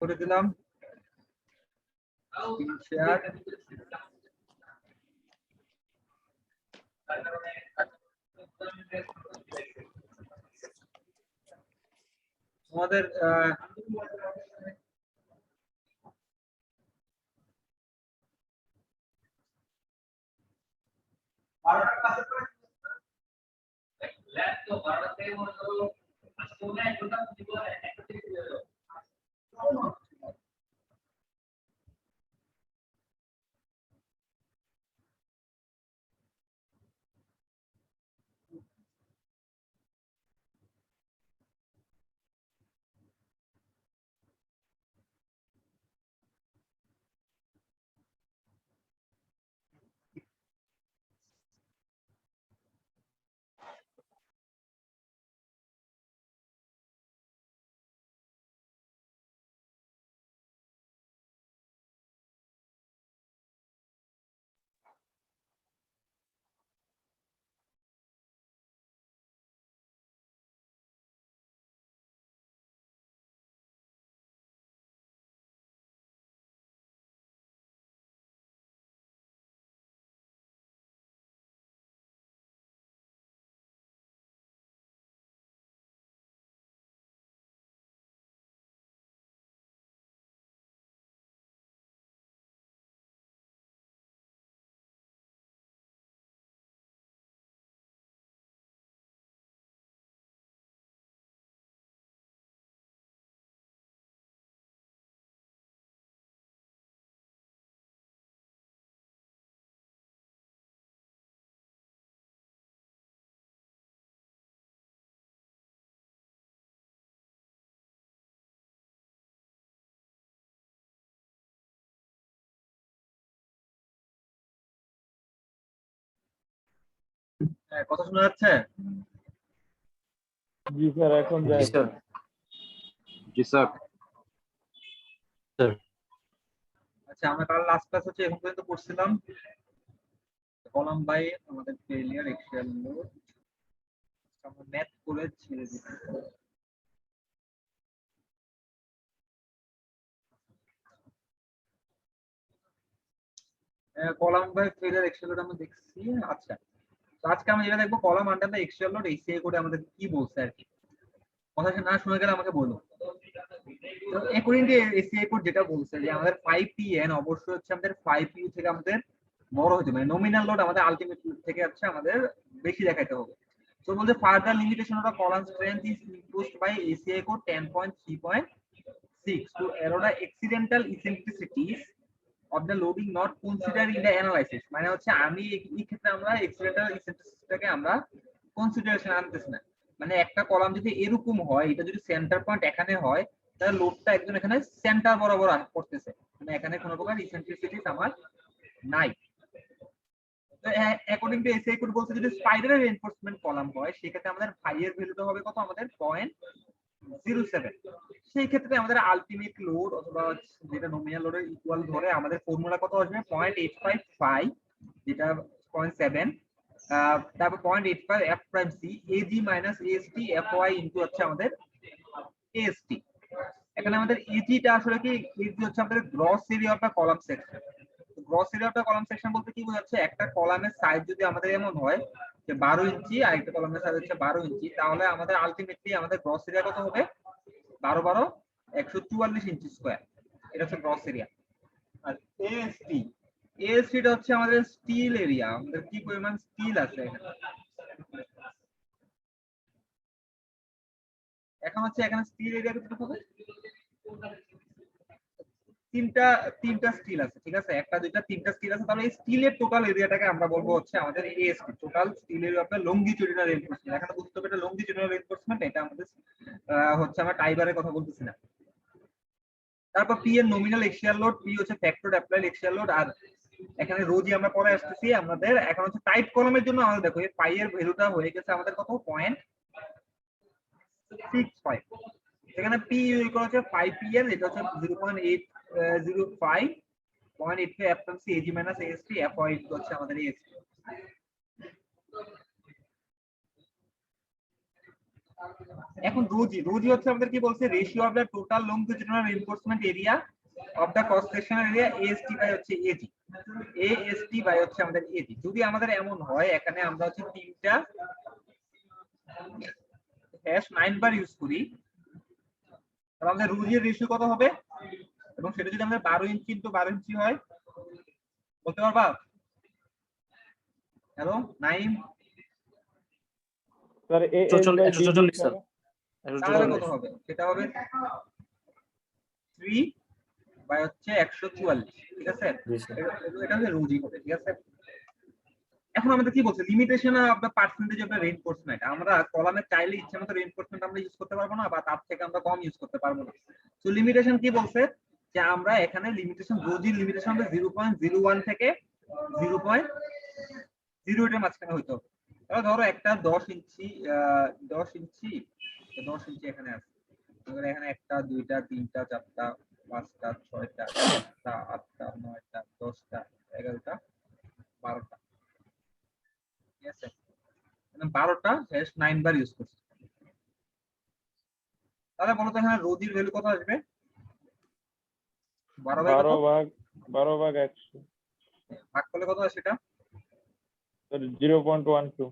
করে দিলাম শেয়ার। আমাদের কথা শোনা যাচ্ছে? জি স্যার, এখন যাই। জি স্যার। আচ্ছা, আমরা কাল লাস্ট ক্লাস হচ্ছে এখন পর্যন্ত পড়ছিলাম কলাম বাই আমাদের ফেলিয়ার এক্সেল লোড। আমরা ম্যাথ করে ছেড়ে দিচ্ছি। Column by failure axial load আমরা দেখছি। আচ্ছা, তো আজকে আমরা যেটা দেখবো column under the axial load ACI কোডে আমাদের কি বলছে আর কি। কথা না শুনে গেলে আমাকে বলো। তো অ্যাকর্ডিং টু এসিআই কোড যেটা বলছে যে আমাদের 5pn অবশ্যই হচ্ছে আমাদের 5u থেকে আমাদের বড় হতে মানে নমিনাল লোড আমাদের আলটিমেট লোড থেকে হচ্ছে আমাদের বেশি দেখাইতে হবে। তো বলতে further limitation of column strength is imposed by ACI code 10.3.6 to allow the accidental eccentricities of the loading not considered in the analysis। মানে হচ্ছে আমি এই ক্ষেত্রে আমরা accidental eccentricityটাকে আমরা কনসিডারেশন আনতেছি না। মানে একটা কলাম যদি এরকম হয়, এটা যদি সেন্টার পয়েন্ট এখানে হয়, তাহলে লোডটা একদম এখানে সেন্টার বরাবর পড়তেছে, মানে এখানে কোনো প্রকার ইসেন্ট্রিসিটি আমার নাই। তো অ্যাকর্ডিং টু এসআই কোড বলতে যদি স্পাইডারের রিইনফোর্সমেন্ট কলাম হয়, সেক্ষেত্রে আমাদের ফাই এর ভ্যালুটা হবে কত? আমাদের 0.07। সেই ক্ষেত্রে আমাদের আলটিমেট লোড অথবা যেটা নমিনাল লোডের ইকুয়াল ধরে আমাদের ফর্মুলা কত আসবে? 0.855, যেটা 0.7, তারপর 0.85 F prime C AG minus AST F Y into হচ্ছে আমাদের এএসটি। এখানে আমাদের এজিটা আসলে কি? এজি হচ্ছে আমাদের gross area of the column section. Gross area of the column section বলতে কি বোঝাচ্ছে? একটা কলামের সাইজ যদি আমাদের এমন হয় যে 12 ইঞ্চি আর একটা কলামের সাইজ হচ্ছে 12 ইঞ্চি, তাহলে আমাদের আলটিমেটলি আমাদের গ্রস এরিয়া কত হবে? 12 12 144 ইঞ্চি স্কয়ার। এটা হচ্ছে গ্রস এরিয়া। আর এএসটি, এএসটিটা হচ্ছে আমাদের স্টিল এরিয়া, আমাদের কি পরিমাণ স্টিল আছে এখানে। এখন হচ্ছে এখানে স্টিল এরিয়া কত হবে? তিনটা স্টিল আছে, ঠিক আছে? একটা দুইটা তিনটা স্টিল আছে, তাহলে এই স্টিলের টোটাল এরিয়াটাকে আমরা বলবো হচ্ছে আমাদের AST, total steel area of the longitudinal reinforcement. এখানে বুঝতে হবে এটা লংগিটিউডিনাল রিইনফোর্সমেন্ট, এটা আমাদের হচ্ছে আমরা টাইবারের কথা বলতেছি না। তারপর পি এর নমিনাল এক্সিয়াল লোড, পি হচ্ছে ফ্যাক্টর অ্যাপ্লাইড এক্সিয়াল লোড, আর এখানে রোজই আমরা পরে আসতেছি আমাদের। এখন হচ্ছে টাইট কলমের জন্য আমাদের দেখো এই পাই এর ভ্যালুটা হয়ে গেছে আমাদের কত? 0.65। এখানে পি ইকুয়াল হচ্ছে 5pn, এটা হচ্ছে 0.805, 0.85 FM C AG minus AST F Y হচ্ছে আমাদের এএসটি। এখন রোজি হচ্ছে আমাদের কি বলছে, ratio of the total longitudinal reinforcement area of the cross sectional area AST by হচ্ছে এজি, এএসটি বাই হচ্ছে আমাদের এজি। যদি আমাদের এমন হয় এখানে আমরা হচ্ছে তিনটা হ্যাশ 9 বার ইউজ করি, তাহলে আমাদের রোজির রেশিও কত হবে, এবং সেটা যদি আমাদের 12 ইঞ্চি ইনটু 12 ইঞ্চি হয়, বলতে পারবা? Hello Naim, sir A S by 144 sir. তাহলে কত হবে? সেটা হবে 3 বাই হচ্ছে 144, ঠিক আছে? জি স্যার। এটা হচ্ছে রোজি হবে, ঠিক আছে? এখন আমাদের কি বলছে, limitation of the percentage of the reinforcement. আমরা কলামে চাইলে ইচ্ছে মতো রিইনফোর্সমেন্ট আমরা ইউজ করতে পারবো না, বা তার থেকে আমরা কম ইউজ করতে পারবো না। তো লিমিটেশন কি বলছে, যে আমরা এখানে লিমিটেশন, রোজির লিমিটেশন হবে 0.01 থেকে 0.08 এর মাঝখানে হইতে হবে। তাহলে ধরো একটা 10 ইঞ্চি 10 ইঞ্চি 10 ইঞ্চি এখানে আছে, এবারে এখানে একটা দুইটা তিনটা চারটা পাঁচটা ছয়টা সাতটা আটটা নয়টা 10টা 11টা 12টা, ঠিক আছে? মানে 12টা হ্যাশ 9 বার ইউজ করছে। তাহলে বলো তো এখানে রোজির ভ্যালু কত আসবে? 12 বাই কত? 12 ভাগ 100 ভাগ করলে কত আসে? সেটা স্যার 0.12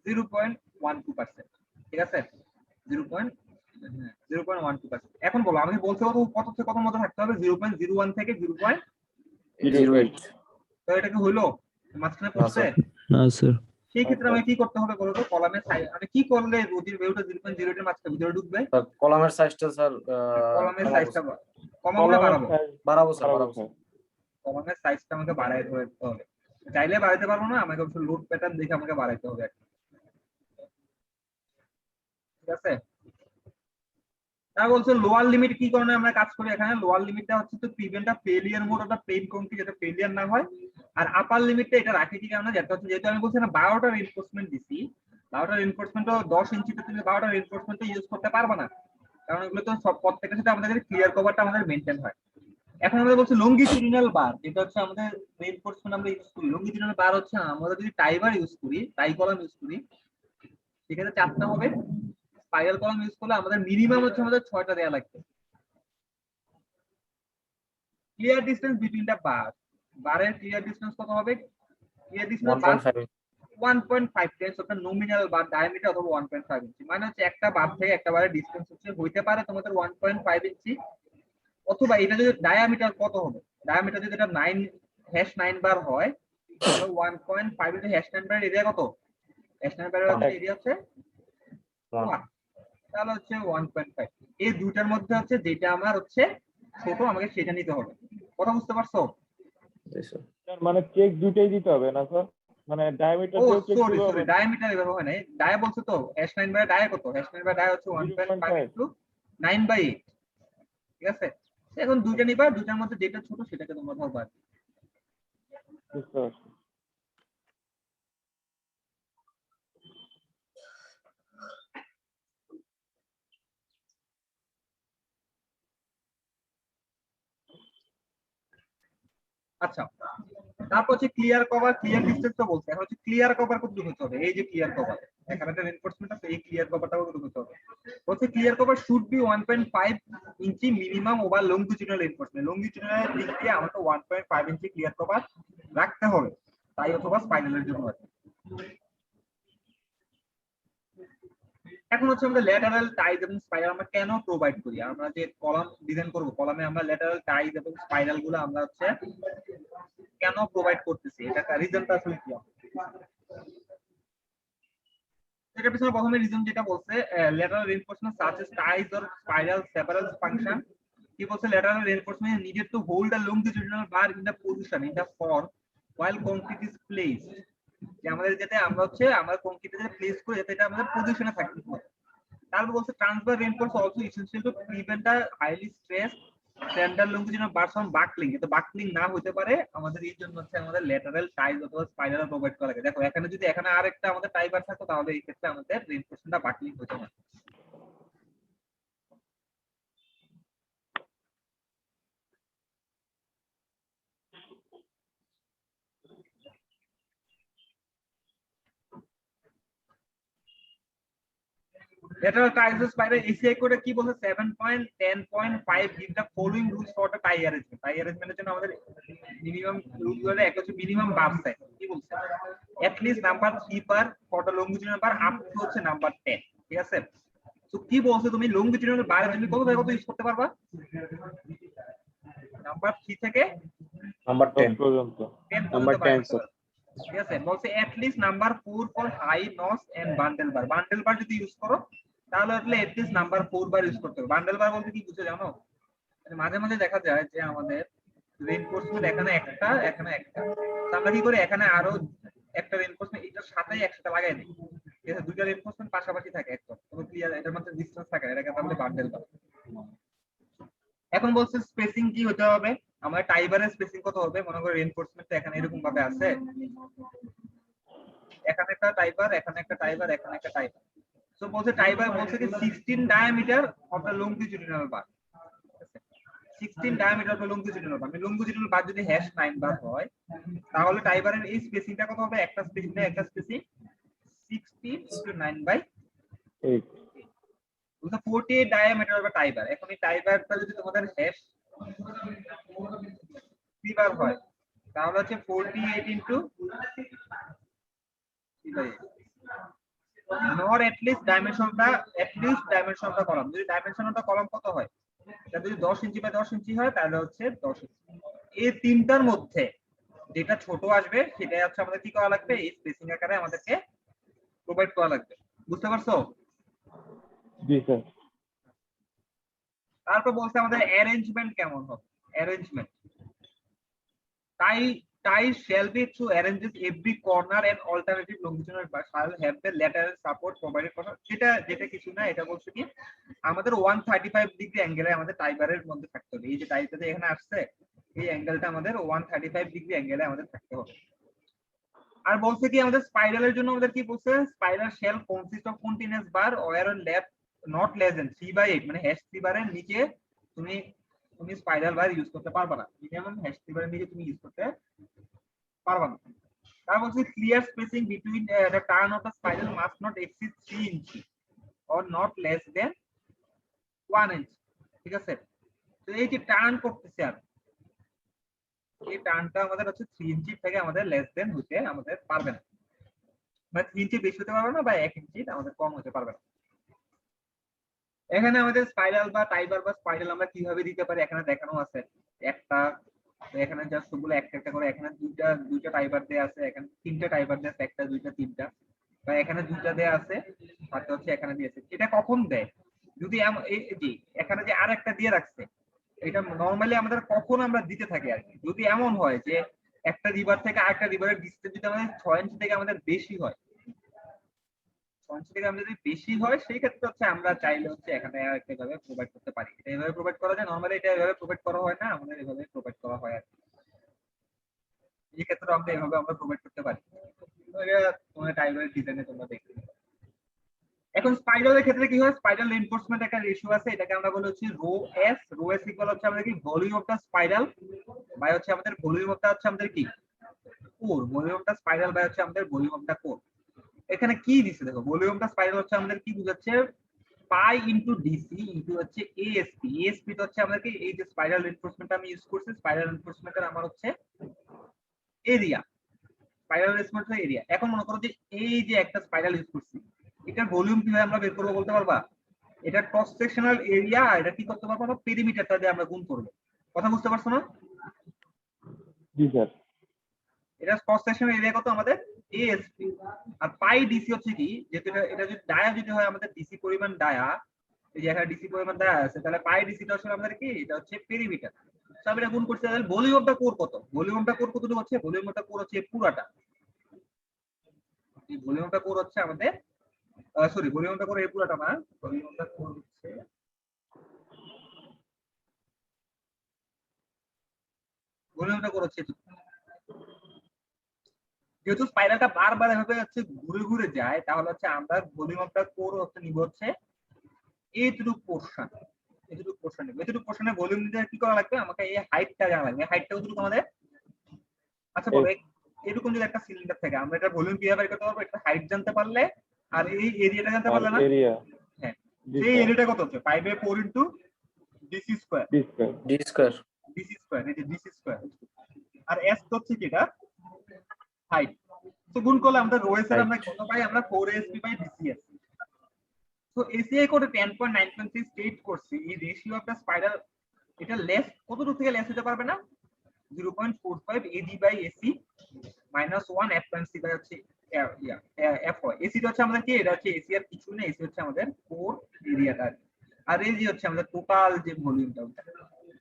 0.12%, ঠিক আছে? 0.12%। এখন বলো, আমি বলতে কত থেকে কত মধ্যে থাকতে হবে? 0.01 থেকে 08 তো এটা কি হইলো মাঝখানে না পড়ছে? স্যার। না স্যার। সেই ক্ষেত্রে আমি কি করতে হবে বলো তো, কলামে আমি কি করলে রোজির ভ্যালুটা 0.08 এর মাঝখানে ভিতরে ঢুকবে? স্যার কলামের সাইজটা স্যার কলামের কমাবো সাইজটা স্যার। কমাবো না বাড়াবো? বাড়াবো স্যার, বাড়াবো স্যার। কলামের সাইজটা আমাকে বাড়াই দিতে হবে। চাইলে বাড়াইতে পারবো না, আমাকে অবশ্য লোড প্যাটার্ন দেখে আমাকে বাড়াইতে হবে, ঠিক আছে? তারা বলছে লোয়ার লিমিট কি কারণে আমরা কাজ করি এখানে, লোয়ার লিমিটটা হচ্ছে to prevent a failure mode of the plain concrete, যাতে ফেলিয়ার না হয়। আর আপার লিমিটটা এটা রাখি কি কারণে, যেটা হচ্ছে যেহেতু আমি বলছি না 12টা রিইনফোর্সমেন্ট দিছি, 12টা রিইনফোর্সমেন্ট 10 ইঞ্চিতে তুমি 12টা রিইনফোর্সমেন্ট ইউজ করতে পারবে না, কারণ এগুলো তো সব প্রত্যেকটার সাথে আমাদের ক্লিয়ার কভারটা আমাদের মেইনটেইন হয়। এখন আমরা বলছি লংগিটিউডিনাল বার, যেটা হচ্ছে আমাদের রিইনফোর্সমেন্ট আমরা ইউজ করি। লংগিটিউডিনাল বার হচ্ছে আমরা যদি টাই বার ইউজ করি, টাই কলাম ইউজ করি, সেখানে 4টা হবে। স্পাইরাল কলাম ইউজ করলে আমাদের মিনিমাম হচ্ছে আমাদের 6টা দেয়া লাগবে। Clear distance between the bar, বারের ক্লিয়ার ডিসটেন্স কত হবে? Clear distance 1.5 1.5 times of the nominal bar diameter অথবা 1.5 ইঞ্চি। মানে হচ্ছে একটা বার থেকে একটা বারের ডিসটেন্স হচ্ছে হইতে পারে তোমাদের 1.5 ইঞ্চি, অথবা এটা যদি ডায়ামিটার কত হবে, ডায়ামিটার যদি এটা 9 হ্যাশ 9 বার হয়, তাহলে 1.5 ইনটু হ্যাশ 9 বার এরিয়া কত? হ্যাশ 9 বারের এরিয়া হচ্ছে 1, তাহলে হচ্ছে 1.5। এই দুইটার মধ্যে হচ্ছে যেটা আমার হচ্ছে ছোট, আমাকে সেটা নিতে হবে। কথা বুঝতে পারছো? স্যার মানে চেক দুটেই দিতে হবে না স্যার, মানে ডায়ামিটার ও দিয়েও চেক সরি দিতে সরি, হবে। ডায়ামিটার এভাবে হয় না। ডায়া বলছো তো, হ্যাশ 9 বাই ডায়া কত? হ্যাশ 9 বাই ডায়া হচ্ছে 1.5 ইনটু 9/8, ঠিক আছে? এখন দুইটা নিবা, দুইটার মধ্যে যেটা ছোট সেটাকে তোমরা ধরবা। বুঝতে পারছি। আচ্ছা, তারপর হচ্ছে ক্লিয়ার কভার, ক্লিয়ার ডিসটেন্স তো বলছে। এখন হচ্ছে ক্লিয়ার কভার কতটুকু হতে হবে? এই যে ক্লিয়ার কভার, এখানে একটা রিইনফোর্সমেন্ট আছে, এই ক্লিয়ার কভারটা কতটুকু হতে হবে? বলছে clear cover should be 1.5 inch minimum over longitudinal reinforcement. Longitudinal দিক দিয়ে আমাকে 1.5 ইঞ্চি ক্লিয়ার কভার রাখতে হবে, তাই অথবা স্পাইরালের জন্য আছে। এখন হচ্ছে আমরা ল্যাটারাল টাইজ এবং স্পাইরাল আমরা কেন প্রোভাইড করি? আমরা যে কলাম ডিজাইন করব, কলামে আমরা ল্যাটারাল টাইজ এবং স্পাইরাল গুলো আমরা হচ্ছে কেন প্রোভাইড করতেছি, এটা রিজনটা আসলে কি? এটার পিছনে প্রথমে রিজন যেটা বলছে, lateral reinforcement such as ties or spiral several function. কি বলছে? Lateral reinforcement needed to hold the longitudinal bar in the position in the form while concrete is placed, যে আমাদের যাতে আমরা হচ্ছে আমরা কংক্রিটে যে প্লেস করে যাতে এটা আমাদের পজিশনে থাকতে পারে। তারপর বলছে transverse reinforce also essential to prevent a highly stress standard longitudinal bars from buckling, যাতে বাকলিং না হতে পারে। আমাদের এই জন্য হচ্ছে আমাদের ল্যাটারাল টাইজ অথবা স্পাইরাল প্রোভাইড করা লাগে। দেখো এখানে যদি এখানে আরেকটা আমাদের টাই বার থাকতো, তাহলে এই ক্ষেত্রে আমাদের রেইনফোর্সমেন্টটা বাকলিং হতো না। lateral triaxial spiral ACI কোডে কি বলছে 7.10.5 give the following rules for the tie arrangement এর জন্য আমাদের মিনিমাম রুল গুলো একটা হচ্ছে মিনিমাম বার সাইজ কি বলছে at least number 3 bar for the longitudinal bar up to হচ্ছে নাম্বার 10 ঠিক আছে তো কি বলছো তুমি longitudinal বারে তুমি কত থেকে কত ইউজ করতে পারবা নাম্বার 3 থেকে নাম্বার 10 পর্যন্ত 10 নাম্বার 10 স্যার ঠিক আছে বলছে at least number 4 for high notch and bundle bar যদি ইউজ করো তাহলে at least number 4 bar use করতে হবে বান্ডেল বার বলতে কি বুঝছো জানো মানে মাঝে মাঝে দেখা যায় যে আমাদের রিইনফোর্সমেন্ট এখানে একটা তো আমরা কি করি এখানে আরো একটা রিইনফোর্সমেন্ট এটার সাথেই একসাথে লাগাই দিই ঠিক আছে দুইটা রিইনফোর্সমেন্ট পাশাপাশি থাকে একদম তবে ক্লিয়ার এটার মধ্যে ডিসটেন্স থাকে এটাকে আমরা বান্ডেল বার এখন বলছে স্পেসিং কি হতে হবে আমার টাইবারের স্পেসিং কত হবে মনে করো রিইনফোর্সমেন্ট এখানে এরকম ভাবে আছে এখানে একটা টাইবার এখানে একটা টাইবার এখানে একটা টাইবার সো বলছে টাইবার বলছে কি 16 diameter of the longitudinal bar 16 diameter of the longitudinal bar longitudinal bar যদি #9 বার হয় তাহলে টাইবারের এই স্পেসিংটা কত হবে একটা স্পেসিং 16 * 9/8 বলছে 48 ডায়ামিটার অফ টাইবার এখন এই টাইবারটা যদি তোমাদের #3 বার হয় তাহলে হচ্ছে 48 * nor at least dimension of the column যদি dimension of the column কত হয় এটা যদি 10 ইঞ্চি বাই 10 ইঞ্চি হয় তাহলে হচ্ছে 10 ইঞ্চি এই তিনটার মধ্যে যেটা ছোট আসবে সেটাই হচ্ছে আমাদের কি করা লাগবে এই স্পেসিং আকারে আমাদেরকে প্রোভাইড করা লাগবে বুঝতে পারছো জি স্যার তারপর বলছে আমাদের অ্যারেঞ্জমেন্ট কেমন হবে arrangement tie shall be to arranges every corner and alternative longitudinal bar shall have the lateral support provided for যেটা কিছু না এটা বলছে কি আমাদের 135 ডিগ্রি অ্যাঙ্গেলে আমাদের টাইবারের মধ্যে থাকতে হবে এই যে টাইবারটা এখানে আসছে এই অ্যাঙ্গেলটা আমাদের 135 ডিগ্রি অ্যাঙ্গেলে আমাদের থাকতে হবে আর বলছে কি আমাদের স্পাইরালের জন্য আমাদের কি বলছে spiral shall consist of continuous bar wire on left not less than 3/8 মানে #3 বারের নিচে তুমি স্পাইরাল বার ইউজ করতে পারবে না মিনিমাম #3 বারের নিচে তুমি ইউজ করতে পারবে না তার বলছে clear spacing between the turn off the spiral must not exceed 3 inch or not less than 1 inch ঠিক আছে তো এই যে টার্ন করতেছে আর এই টার্নটা আমাদের হচ্ছে 3 ইঞ্চি থেকে আমাদের লেস দেন হতে আমাদের পারবে না মানে 3 ইঞ্চি বেশি হতে পারবে না বা 1 ইঞ্চি আমাদের কম হতে পারবে না এখানে আমাদের স্পাইরাল বা টাইবার বা স্পাইরাল আমরা কিভাবে দিতে পারি এখানে দেখানো আছে একটা এখানে জাস্ট সবগুলো একটা করে এখানে দুইটা টাইবার দেয়া আছে এখানে তিনটা টাইবার দেয়া আছে একটা দুইটা তিনটা বা এখানে দুইটা দেয়া আছে সাথে হচ্ছে এখানে দিয়েছে এটা কখন দেয় যদি এই যে এখানে যে আরেকটা দিয়ে রাখছে এটা নরমালি আমাদের কখন আমরা দিতে থাকি আর কি যদি এমন হয় যে একটা রিভার থেকে আরেকটা রিভারের ডিসটেন্স যদি আমাদের 6 ইঞ্চি থেকে আমাদের বেশি হয় 6 ইঞ্চি থেকে আমাদের যদি বেশি হয় সেই ক্ষেত্রে হচ্ছে আমরা চাইলে হচ্ছে এখানে আরেকটা ভাবে প্রোভাইড করতে পারি এটা এইভাবে প্রোভাইড করা যায় নরমালি এটা এইভাবে প্রোভাইড করা হয় না আমাদের এইভাবে প্রোভাইড করা হয় আর কি এই ক্ষেত্রে আমরা এইভাবে আমরা প্রোভাইড করতে পারি তো এটা তোমার টাইবারের ডিজাইনে তোমরা দেখতে এখন স্পাইরালের ক্ষেত্রে কি হয় স্পাইরাল রিইনফোর্সমেন্ট একটা রেশিও আছে এটাকে আমরা বলি হচ্ছে রো এস ইকুয়াল হচ্ছে আমাদের কি volume of the spiral by হচ্ছে আমাদের ভলিউম অফ দা হচ্ছে আমাদের কি core volume of the spiral by হচ্ছে আমাদের ভলিউম অফ দা কোর এখানে কি দিছে দেখো ভলিউম অফ দা স্পাইরাল হচ্ছে আমাদের কি বুঝাচ্ছে পাই ইনটু ডিসি ইনটু হচ্ছে এএসপি তো হচ্ছে আমাদের কি এই যে স্পাইরাল রিইনফোর্সমেন্ট আমি ইউজ করছি স্পাইরাল রিইনফোর্সমেন্টের আমার হচ্ছে এরিয়া স্পাইরাল রিইনফোর্সমেন্টের এরিয়া এখন মনে করো যে এই যে একটা স্পাইরাল ইউজ করছি এটার ভলিউম কিভাবে আমরা বের করব বলতে পারবা এটা ক্রস সেকশনাল এরিয়া এটা কি করতে পারবো আমরা পেরিমিটারটা দিয়ে আমরা গুণ করব কথা বুঝতে পারছো না জি স্যার এটা ক্রস সেকশনাল এরিয়া কত আমাদের এএসপি আর পাই ডিসি হচ্ছে কি যেটা এটা যদি ডায়া যদি হয় আমাদের ডিসি পরিমাণ ডায়া এই যে এখানে ডিসি পরিমাণ ডায়া আছে তাহলে পাই ডিসিটা হচ্ছে আমাদের কি এটা হচ্ছে পেরিমিটার সব এটা গুণ করতে তাহলে ভলিউম অফ দা কোর কত ভলিউম অফ দা কোর কতটুকু হচ্ছে ভলিউম অফ দা কোর হচ্ছে পুরাটা এই ভলিউম অফ দা কোর হচ্ছে আমাদের সরি ভলিউমটা করে এই পুরোটা না ভলিউমটা হচ্ছে ভলিউমটা করছে যেহেতু স্পাইরালটা বারবার এভাবে হচ্ছে ঘুরে ঘুরে যায় তাহলে হচ্ছে আমরা ভলিউমটা কোর হচ্ছে নিব হচ্ছে এইটুকু পোরশন নিব এইটুকু পোরশনে ভলিউম নিতে কি করা লাগবে আমাকে এই হাইটটা জানা লাগবে হাইটটা কতটুকু আমাদের আচ্ছা বলো এরকম যদি একটা সিলিন্ডার থাকে আমরা এটা ভলিউম কিভাবে বের করতে পারবো এটা হাইট জানতে পারলে আর এই এরিয়াটা জানতে পারলে না এরিয়া হ্যাঁ জি সেই স্যার এরিয়াটা কত হচ্ছে 5/4 into DC square D square D square DC square এই যে ডিসি স্কয়ার আর এস হচ্ছে কি এটা হাইট তো গুণ করলে আমরা রো এস এর আমরা কত পাই আমরা 4 পাই ডিসিএস তো এসিআই কোডে 10.9.3 স্টেট করছি এই রেশিও অফ দ্য স্পাইরাল এটা লেস কতটুকু থেকে লেস হতে পারবে না 0.45 AD by AC -1 F.C by হচ্ছে এফ হয় এসি হচ্ছে আমাদের কি এটা হচ্ছে এসি আর কিছু না এসি হচ্ছে আমাদের কোর এরিয়াটা আর এই যে হচ্ছে আমাদের টোটাল যে ভলিউমটা ওটা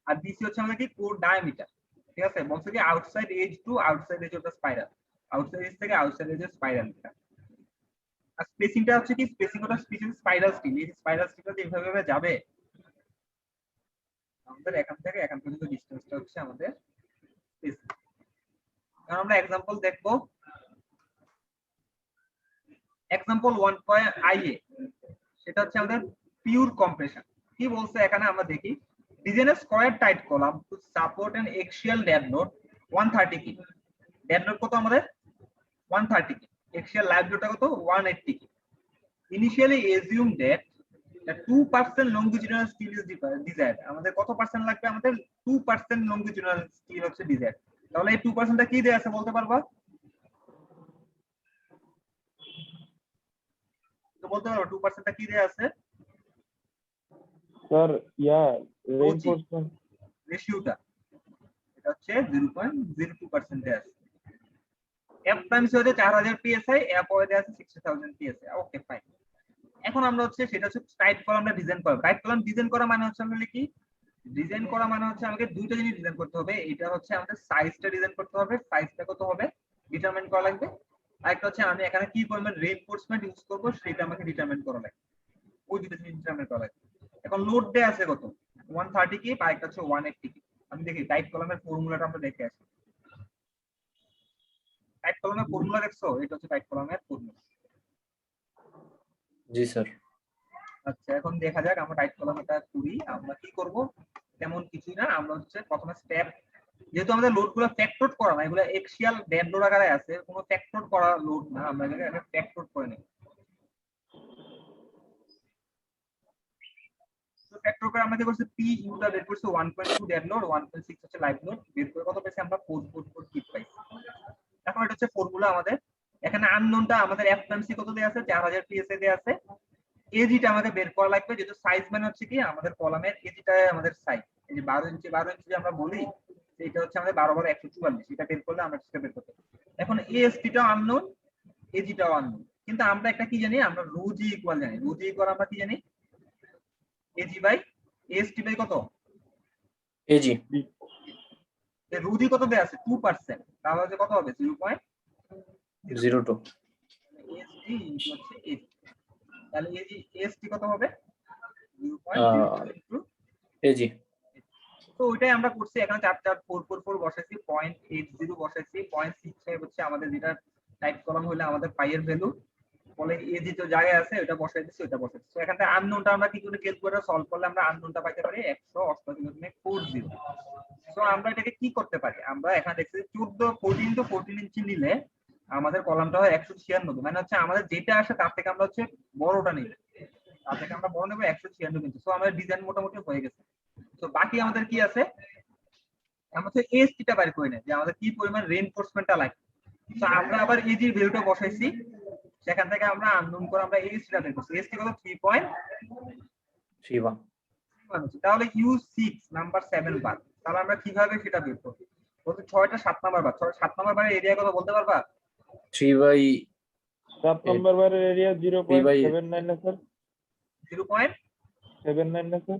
আর ডিসি হচ্ছে আমাদের কি কোর ডায়ামিটার ঠিক আছে বলছে কি outside edge to outside edge of the spiral outside edge থেকে আউটসাইড এজ স্পাইরালটা আর স্পেসিংটা হচ্ছে কি স্পেসিং ওটা স্পেসিং স্পাইরাল স্টিল এই স্পাইরাল স্টিলটা যেভাবে যাবে আমাদের এখান থেকে এখান পর্যন্ত ডিসটেন্সটা হচ্ছে আমাদের স্পেসিং এখন আমরা एग्जांपल দেখবো एग्जांपल 1.ia সেটা হচ্ছে আমাদের পিওর কম্প্রেশন কি বলছে এখানে আমরা দেখি design A square tight column to support N axial dead load 130 কি ডেড লোড কত আমাদের 130 কি এক্সিয়াল লাইভ লোডটা কত 180 কি initially assume that 2% longitudinal steel is desired আমাদের কত পার্সেন্ট লাগবে আমাদের 2% longitudinal steel হচ্ছে desired তাহলে এই 2% টা কি দেয়া আছে বলতে পারবা তো বলতে পারো 2% টা কি দেয়া আছে স্যার রেইনফোর্সমেন্ট রেশিওটা এটা হচ্ছে 0.02% দেয়া আছে এফ টাইমস হচ্ছে 4000 psi এফ হয়ে দেয়া আছে 60000 psi ওকে ফাইন এখন আমরা হচ্ছে সেটা হচ্ছে টাইট কলামটা ডিজাইন করব টাইট কলাম ডিজাইন করা মানে হচ্ছে আমরা কি ডিজাইন করা মানে হচ্ছে আমাকে দুইটা জিনিস ডিজাইন করতে হবে এটা হচ্ছে আমাদের সাইজটা ডিজাইন করতে হবে সাইজটা কত হবে ডিটারমাইন করা লাগবে আর একটা হচ্ছে আমি এখানে কি পরিমাণ রিইনফোর্সমেন্ট ইউজ করব সেটা আমাকে ডিটারমাইন করা লাগবে ওই দুটো জিনিস ডিটারমাইন করা লাগবে এখন লোড দেয়া আছে কত 130 কি আর একটা হচ্ছে 180 কি আমি দেখি টাইট কলামের ফর্মুলাটা আমরা দেখে আসি টাইট কলামের ফর্মুলা দেখছো এটা হচ্ছে টাইট কলামের ফর্মুলা জি স্যার আচ্ছা এখন দেখা যাক আমরা টাইট কলাম এটা করি আমরা কি করব তেমন কিছুই না আমরা হচ্ছে প্রথমে স্টেপ যেহেতু আমাদের লোডগুলো ফ্যাক্টর করা না এগুলো এক্সিয়াল ডেড লোড আকারে আছে কোনো ফ্যাক্টর করা লোড না আমরা এটাকে ফ্যাক্টর করে নেব তো ফ্যাক্টর করে আমরা কি করছি পি ইউটা বের করছি 1.2 ডেড লোড 1.6 হচ্ছে লাইভ লোড বের করে কত পেয়েছি আমরা 444 কিট পাইছি এখন এটা হচ্ছে ফর্মুলা আমাদের এখানে আননোনটা আমাদের এফএমসি কত দেয়া আছে 4000 পিএসএ দেয়া আছে এজিটা আমাদের বের করা লাগবে যেহেতু সাইজ মানে হচ্ছে কি আমাদের কলামের এজিটা আমাদের সাইজ এই যে 12 ইঞ্চি যে আমরা বলি এটা হচ্ছে আমাদের 12 12 144 এটা বের করলে আমরা সেটা বের করতে এখন এএসটিটা আননোন এজিটাও আননোন কিন্তু আমরা একটা কি জানি আমরা রো জি ইকুয়াল জানি রো জি ইকুয়াল আমরা কি জানি এজি বাই এএসটি বাই কত এজি এই রো জি কত দেয়া আছে 2% তাহলে হচ্ছে কত হবে 0.02 এএসটি ইনটু হচ্ছে এজি তাহলে এজি এএসটি কত হবে 0.02 এজি তো ওইটাই আমরা করছি এখানে 44444 বসাইছি 0.80 বসাইছি 0.65 হচ্ছে আমাদের যেটা টাইপ কলাম হলে আমাদের পাইয়ের ভ্যালু বলে এজি তো জায়গায় আছে ওটা বসাই দিছি ওটা বসাইছি তো এখানে আননোনটা আমরা কি করে ক্যালকুলেটর সলভ করলে আমরা আননোনটা পাইতে পারি 188.40 সো আমরা এটাকে কি করতে পারি আমরা এখানে দেখছি 14 তো 14 ইঞ্চি নিলে আমাদের কলামটা হয় 196 মানে হচ্ছে আমাদের যেটা আসে তার থেকে আমরা হচ্ছে বড়টা নিব তার থেকে আমরা বড় নেব 196 ইঞ্চি সো আমাদের ডিজাইন মোটামুটি হয়ে গেছে তো বাকি আমাদের কি আছে আমরা তো এসটিটা বের করে নেই যে আমাদের কি পরিমাণ রিইনফোর্সমেন্টটা লাগবে তো আমরা আবার এজির ভ্যালুটা বসাইছি সেখান থেকে আমরা আননোন করে আমরা এসটিটা বের করছি এসটি কত 3.31 তাহলে ইউ6 নাম্বার 7 বার তাহলে আমরা কিভাবে সেটা বের করব বলতে 6টা 7 নাম্বার বার 7 নাম্বার বারের এরিয়া কত বলতে পারবা 7 নম্বর বারের এরিয়া 0.79 না স্যার 0.79 না স্যার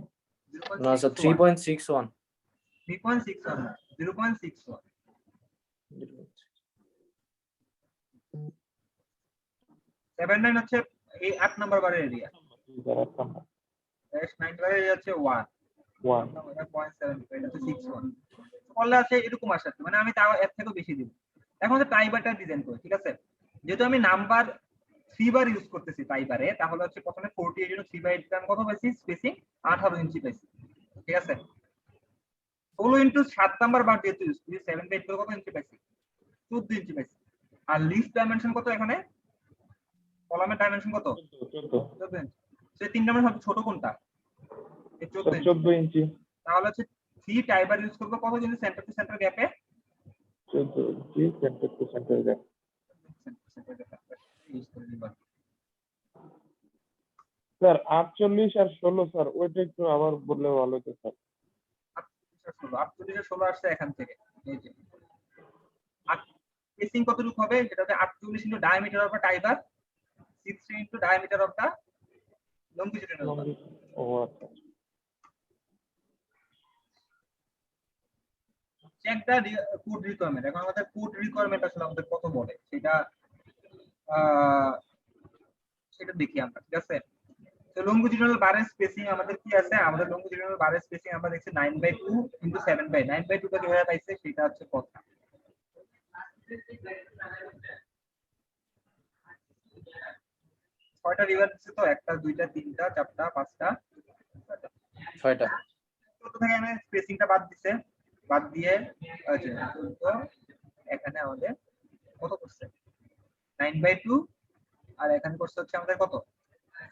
না স্যার 3.61 3.61 0.61 79 হচ্ছে এই 8 নাম্বার বারের এরিয়া 9 বারের এরিয়া হচ্ছে 1 0.7 এটা হচ্ছে 61 বললে আছে এরকম আসে মানে আমি তাও এর থেকেও বেশি দিব এখন হচ্ছে টাইবারটা ডিজাইন করি ঠিক আছে যেহেতু আমি নাম্বার 3 বার ইউজ করতেছি টাইবারে তাহলে হচ্ছে প্রথমে 40 এর জন্য 3/8 এর কত পাইছি স্পেসিং 18 ইঞ্চি পাইছি ঠিক আছে 16 ইনটু 7 নাম্বার বার দিয়ে ইউজ করি 7/8 করে কত ইঞ্চি পাইছি 14 ইঞ্চি পাইছি আর লিস্ট ডাইমেনশন কত এখানে কলামের ডাইমেনশন কত 14 ইঞ্চি সেই 3 নম্বর সবচেয়ে ছোট কোনটা? এই 14 ইঞ্চি। 14 ইঞ্চি। তাহলে হচ্ছে 3 টাইবার ইউজ করব কত যদি সেন্টার টু সেন্টার গ্যাপে 14 inch center to center gap. Use করে নিবা। স্যার 48 আর 16 স্যার ওইটা একটু আবার বললে ভালো হতো স্যার। 48 আর 16 আসছে এখান থেকে। এই যে স্পেসিং কতটুকু হবে সেটা হচ্ছে 48 into diameter of the tie bar 60 into diameter of the longitudinal bar. ও আচ্ছা। Check the code requirement. এখন আমাদের কোড রিকোয়ারমেন্ট আসলে আমাদের কত বলে সেটা সেটা দেখি আমরা, ঠিক আছে? তো লংজিটিউডাল বারের স্পেসিং আমাদের কি আছে? আমাদের লংজিটিউডাল বারের স্পেসিং আমরা দেখছি 9/2 ইনটু 7/9। 9/2 টা কিভাবে পাইছে সেটা হচ্ছে কথা। ছয়টা রিভার দিচ্ছে তো, একটা দুইটা তিনটা চারটা পাঁচটা 6টা। ছোট থেকে এখানে স্পেসিংটা বাদ দিছে, বাদ দিয়ে তো এখানে আমাদের কত করছে 9/2 আর এখানে করছে হচ্ছে আমাদের কত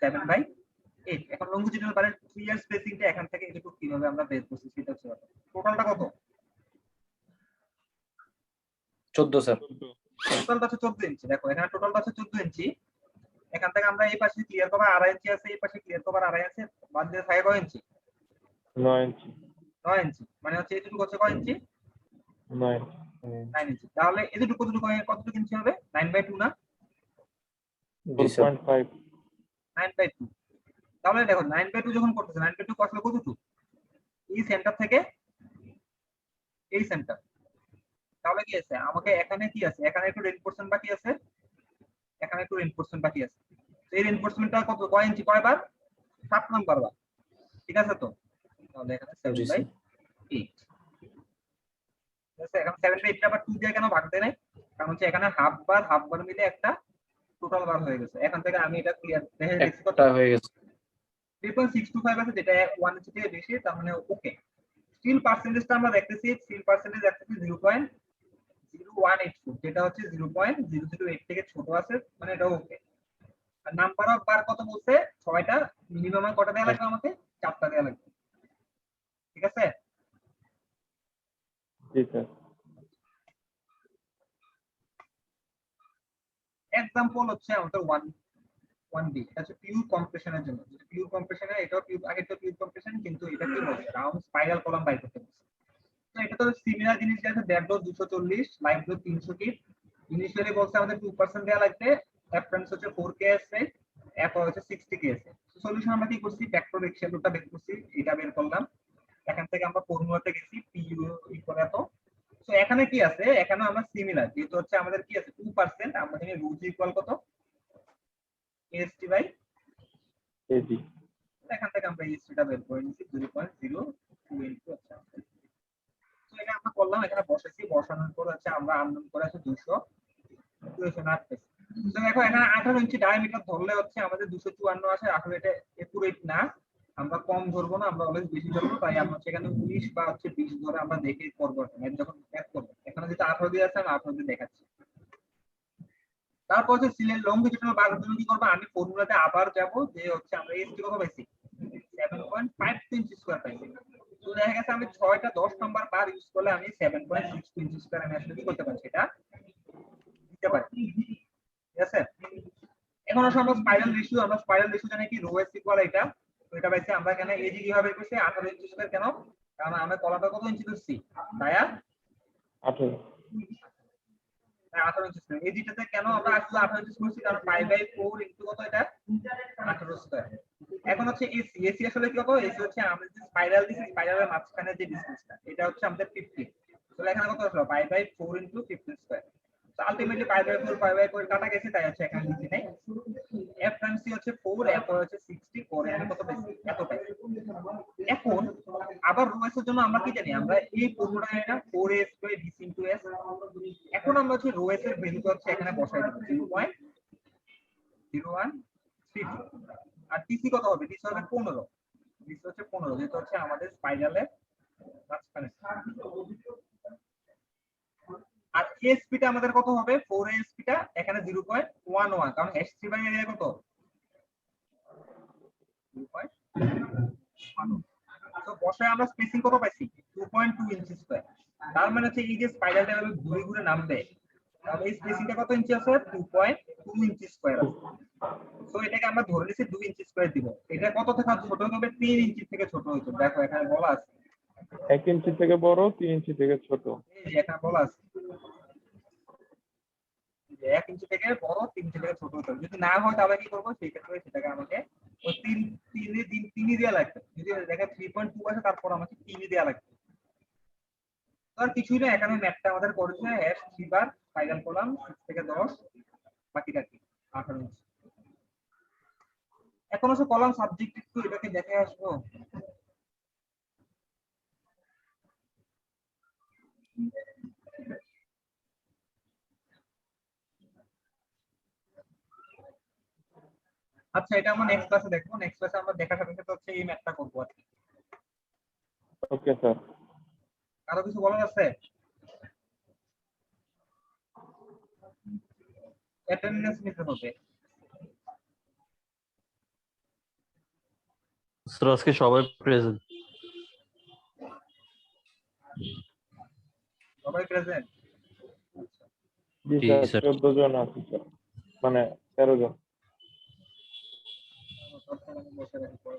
7/8। এখন লংজিটিউডাল বারের ক্লিয়ার স্পেসিংটা এখান থেকে এটুকু কিভাবে আমরা বের করছি সেটা হচ্ছে টোটালটা কত? 14 স্যার। টোটালটা হচ্ছে 14 ইঞ্চি। দেখো এখানে টোটালটা হচ্ছে 14 ইঞ্চি। এখান থেকে আমরা এই পাশে ক্লিয়ার কভার 2.5 ইঞ্চি আছে, এই পাশে ক্লিয়ার কভার 2.5 আছে, বাদ দিয়ে থাকে কয় ইঞ্চি? 9 ইঞ্চি। 9 ইঞ্চি। মানে হচ্ছে এটুকু হচ্ছে কয় ইঞ্চি? 9 ইঞ্চি। তাহলে এটুকু কতটুকু ইঞ্চি হবে? 9/2 না? 4.5। 9/2। তাহলে দেখো 9/2 যখন করতেছে 9/2 আসলে কতটুকু? এই সেন্টার থেকে এই সেন্টার। তাহলে কি আছে? আমাকে এখানে কি আছে? এখানে একটু রেইনফোর্সমেন্ট বাকি আছে, এখানে একটু রেইনফোর্সমেন্ট বাকি আছে। এই রেইনফোর্সমেন্টটা কত কয় ইঞ্চি কয়বার? 7 নাম্বার বার। ঠিক আছে তো? তাহলে এখানে 7/8। ঠিক আছে, এখন 7/8 টা আবার 2 দিয়ে কেন ভাগ দেয় নাই? কারণ হচ্ছে এখানে হাফ বার মিলে একটা টোটাল বার হয়ে গেছে। এখান থেকে আমি এটা ক্লিয়ার দেখে দেখছি কত একটা হয়ে গেছে। 3.625 আছে, যেটা 1 ইঞ্চি থেকে বেশি, তার মানে ওকে। স্টিল পার্সেন্টেজটা আমরা দেখতেছি, স্টিল পার্সেন্টেজ দেখতেছি 0.0184, যেটা হচ্ছে 0.008 থেকে ছোট আছে, মানে এটা ওকে। আর নাম্বার অফ বার কত বলছে? 6টা। মিনিমাম কটা দেওয়া লাগবে আমাকে? 4টা দেওয়া লাগবে। ঠিক আছে? জি স্যার। एग्जांपल হচ্ছে আমাদের 1b, এটা হচ্ছে পিওর কম্প্রেশনের জন্য। পিওর কম্প্রেশনে এটাও পিওর, আগে তো পিওর কম্প্রেশন, কিন্তু এটা কি বলছে রাউন্ড স্পাইরাল কলাম বাই করতে বলছে। তো এটা তো সিমিলার জিনিস আছে, dead load 240, live load 300 keep. Initially বলছে আমাদের 2% দেওয়া লাগবে, রেফারেন্স হচ্ছে 4k আছে, এরপর হচ্ছে 60k আছে। সলিউশন আমরা কি করছি? ফ্যাক্টর এক্সেল লোডটা বের করছি, এটা বের করলাম। এখান থেকে আমরা ফর্মুলাতে গেছি PU ইকুয়াল এত। তো এখানে কি আছে? এখানে আমরা সিমিলার, যেহেতু হচ্ছে আমাদের কি আছে 2%, আমরা জানি রুট ইকুয়াল কত? AST by KG. এখান থেকে আমরা AST টা বের করে নিয়েছি 0.02 ইনটু আচ্ছা। তো এটা আমরা করলাম, এখানে বসাইছি, বসানোর পর হচ্ছে আমরা আননোন করে আছে 208 পেয়েছি। তো দেখো এখানে 18 ইঞ্চি ডায়ামিটার ধরলে হচ্ছে আমাদের 254 আসে। আসলে এটা একুরেট না, আমরা কম ধরবো না, আমরা অলওয়েজ বেশি ধরবো। তাই আমরা সেখানে 19 বা হচ্ছে 20 ধরে আমরা দেখে করবো, যখন ম্যাথ করবো। এখানে যেটা 18 দিয়ে আছে আমি 18 দিয়ে দেখাচ্ছি। তারপর হচ্ছে সিলের লংজিটিউডাল বারের জন্য কি করব? আমি ফর্মুলাতে আবার যাব, যে হচ্ছে আমরা এসটি কত পাইছি 7.5 ইঞ্চি স্কয়ার পাইছি। তো দেখা গেছে আমি 6টা 10 নাম্বার বার ইউজ করলে আমি 7.6 ইঞ্চি স্কয়ার আমি আসলে কি করতে পারছি, এটা দিতে পারি। ঠিক আছে? এখন আসলে আমরা স্পাইরাল রেশিও জানি কি, রো এস ইকুয়াল এটা। তো এটা পাইছি আমরা। এখানে এজি কিভাবে করছি? 18 ইঞ্চি স্কয়ার। কেন? কারণ আমরা কলাটা কত ইঞ্চি ধরছি? দায়া 18। 18 ইঞ্চি স্কয়ার। এজিটাতে কেন আমরা আসলে 18 ইঞ্চি করছি? কারণ π/4 ইনটু কত এটা? 18 স্কয়ার। এখন হচ্ছে এসি আসলে কি কত? এসি হচ্ছে আমরা যে স্পাইরাল দিছি, স্পাইরালের মাঝখানে যে ডিসটেন্সটা, এটা হচ্ছে আমাদের 50। তাহলে এখানে কত আসলো? π/4 ইনটু 15 স্কয়ার। তো আলটিমেটলি π/4 কাটা গেছে, তাই হচ্ছে এখানে লিখি নাই। এফ টাইমস সি হচ্ছে 4, এফ হচ্ছে 60, 4 এখানে কত পাইছি? এত পাইছি। এখন আবার রো এস এর জন্য আমরা কি জানি? আমরা এই ফর্মুলা এটা 4s by d into s। এখন আমরা হচ্ছে রো এস এর ভ্যালুটা হচ্ছে এখানে বসাই দেব 0.0132। আর টিসি কত হবে? টিসি হবে 15। টিসি হচ্ছে 15, যেটা হচ্ছে আমাদের স্পাইরালের মাঝখানে। আর এএসপি টা আমাদের কত হবে? 4 এএসপি টা এখানে 0.11, কারণ h3 বাই এরিয়া কত? 2.1। তো বসায় আমরা স্পেসিং কত পাইছি 2.2 ইঞ্চি স্কয়ার। তার মানে হচ্ছে এই যে স্পাইরাল লেভেল ঘুরে ঘুরে নামবে, তাহলে এই স্পেসিংটা কত ইঞ্চি আছে 2.2 ইঞ্চি স্কয়ার আছে। সো এটাকে আমরা ধরে নিছি 2 ইঞ্চি স্কয়ার দিব। এটা কত থেকে ছোট হবে 3 ইঞ্চি থেকে ছোট হইতো, দেখো এখানে বলা আছে 1 ইঞ্চি থেকে বড়, 3 ইঞ্চি থেকে ছোট। এই যে এখানে বলা আছে যে 1 ইঞ্চি থেকে বড় 3 ইঞ্চি থেকে ছোট হতে হবে। যদি না হয় তাহলে কি করব, সেই ক্ষেত্রে সেটাকে আমাকে ওই 3 দেওয়া লাগবে। যদি দেখে 3.2 আছে তারপর আমাকে 3 দেওয়া লাগবে। তো আর কিছুই না, এখানে ম্যাথটা আমাদের করেছে হ্যাশ 3 বার ফাইনাল কলাম 6 থেকে 10 বাকিটা কি 18 ইঞ্চি। এখন হচ্ছে কলাম সাবজেক্ট, একটু এটাকে দেখে আসবো। আচ্ছা, এটা আমরা নেক্সট ক্লাসে দেখবো। নেক্সট ক্লাসে আমরা দেখার সাথে সাথে হচ্ছে এই ম্যাথটা করবো আর কি। Okay sir. আরো কিছু বলার আছে? অ্যাটেন্ডেন্স নিতে হবে। স্যার আজকে সবাই প্রেজেন্ট। সবাই প্রেজেন্ট? জি জি, স্যার, স্যার। 14 জন আছে স্যার, মানে 13 জন। বসে রাখি পরে।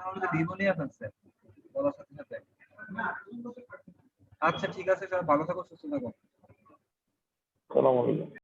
আমাদের বিবনিয়া ফেলছে বলার সাথে সাথে। আচ্ছা ঠিক আছে স্যার, ভালো থাকো, সুস্থ থাকো। আসসালামু আলাইকুম।